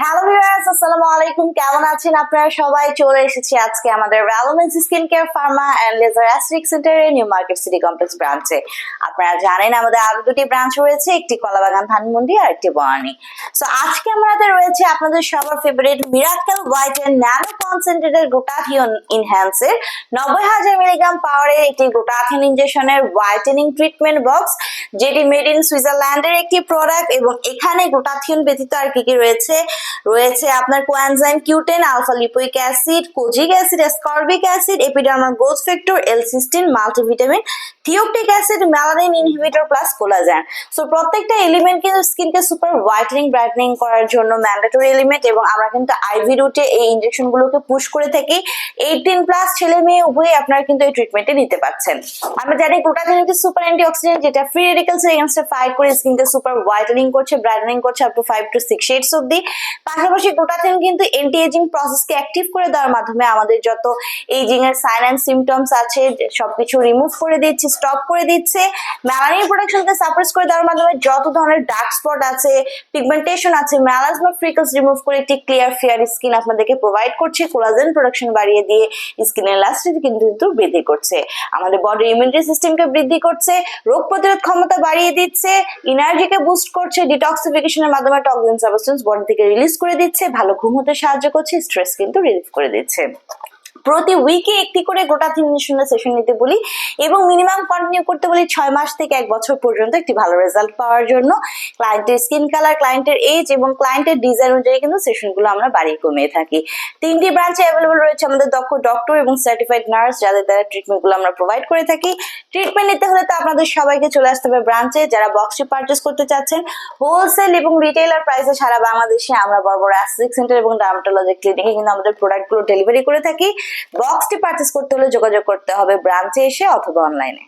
Hello viewers, আসসালামু আলাইকুম। কেমন আছেন আপনারা সবাই? চলে এসেছি আজকে আমাদের Valomens skin care pharma and laser aesthetic সেন্টারের নিউ মার্কেট সিটি কমপ্লেক্স ব্রাঞ্চে। আপনারা জানেন আমাদের আরো দুটি ব্রাঞ্চ রয়েছে, একটি কলাবাগান ধানমন্ডি আর একটি বনানী। সো আজকে আমাদের রয়েছে আপনাদের সবার favourite miracle white and nano concentrated glutathione ইনহ্যান্সের 90,000 মিলিগ্রাম পাওয়ারের একটি গ্লুটাথিয়ন ইনজেকশনের হোয়াইটেনিং ট্রিটমেন্ট বক্স, যেটি মেড ইন সুইজারল্যান্ডের একটি প্রোডাক্ট। এবং এখানে গ্লুটাথিয়ন ব্যতীত আর কি কি রয়েছে রয়েছে আপনার coenzyme Q ten, alpha lipoic acid, kojic acid, ascorbic acid, epidermal growth factor, L cysteine, multivitamin, thioctic acid, melanin inhibitor plus collagen. So প্রত্যেকটা এলিমেন্ট কিন্তু স্কিনকে সুপার হোয়াইটেনিং ব্রাইটনিং করার জন্য ম্যান্ডেটরি এলিমেন্ট। এবং আমরা কিন্তু আইভি রুটে এই ইনজেকশন গুলোকে পুশ করে থাকি। 18 প্লাস ছেলে মেয়ে উভয়ে আপনারা কিন্তু এই ট্রিটমেন্টে নিতে পারছেন। আমরা জানি গ্লুটাথিয়ন একটি সুপার অ্যান্টিঅক্সিডেন্ট, যেটা ফ্রি রেডিক্যালস এর এগেইনস্টে ফাইট করে স্কিনকে সুপার হোয়াইটেনিং করছে, ব্রাইটনিং করছে আপ টু 5 to 6 শেডস অবধি। পাশাপাশি গ্লুটাথিয়ন কিন্তু এন্টি এজিং প্রসেসকে অ্যাক্টিভ করে দেওয়ার মাধ্যমে আমাদের যত এজিং এর সাইন এন্ড সিমটমস আছে সবকিছু রিমুভ করে দিচ্ছে, স্টপ করে দিচ্ছে। মেলানিন প্রোডাকশনকে সাপ্রেস করে দেওয়ার মাধ্যমে যত ধরনের ডার্ক স্পট আছে, পিগমেন্টেশন আছে, মেলাসমা ফ্রিকলস রিমুভ করে একটি ক্লিয়ার ফেয়ার স্কিন আপনাদেরকে প্রোভাইড করছে। কোলাজেন প্রোডাকশন বাড়িয়ে দিয়ে স্কিনের ইলাস্টিসিটি কিন্তু বৃদ্ধি করছে, আমাদের বডির ইমিউনিটি সিস্টেমকে বৃদ্ধি করছে, রোগ প্রতিরোধ ক্ষমতা বাড়িয়ে দিচ্ছে, এনার্জিকে বুস্ট করছে, ডিটক্সিফিকেশনের মাধ্যমে টক্সিন সাবস্টেন্স বডি থেকে রিলিজ করে দিচ্ছে, ভালো ঘুম হতে সাহায্য করছে, স্ট্রেস কিন্তু রিলিফ করে দিচ্ছে। প্রতি উইকে একটি করে গ্লুটাথিয়ন ইনজেকশনের সেশন নিতে বলি এবং মিনিমাম কন্টিনিউ করতে বলি 6 মাস থেকে 1 বছর পর্যন্ত একটি ভালো রেজাল্ট পাওয়ার জন্য। ক্লায়েন্টের স্কিন কালার, ক্লায়েন্টের এজ এবং ক্লায়েন্টের ডিজাইন অনুযায়ী কিন্তু সেশনগুলো আমরা বাড়িয়ে কমিয়ে থাকি। 3টি ব্রাঞ্চে অ্যাভেলেবল রয়েছে আমাদের দক্ষ ডক্টর এবং সার্টিফাইড নার্স, যাদের দ্বারা ট্রিটমেন্টগুলো আমরা প্রোভাইড করে থাকি। ট্রিটমেন্ট নিতে হলে তো আপনাদের সবাইকে চলে আসতে হবে ব্রাঞ্চে। যারা বক্সটি পারচেজ করতে চাচ্ছেন হোলসেল এবং রিটেইলার প্রাইসে সারা বাংলাদেশে আমরা বড় বড় অ্যাস্থেটিক সেন্টার এবং ডার্মাটোলজি ক্লিনিকে কিন্তু আমাদের প্রোডাক্টগুলো ডেলিভারি করে থাকি। বক্সটি পারচেজ করতে হলে যোগাযোগ করতে হবে ব্রাঞ্চে এসে অথবা অনলাইনে।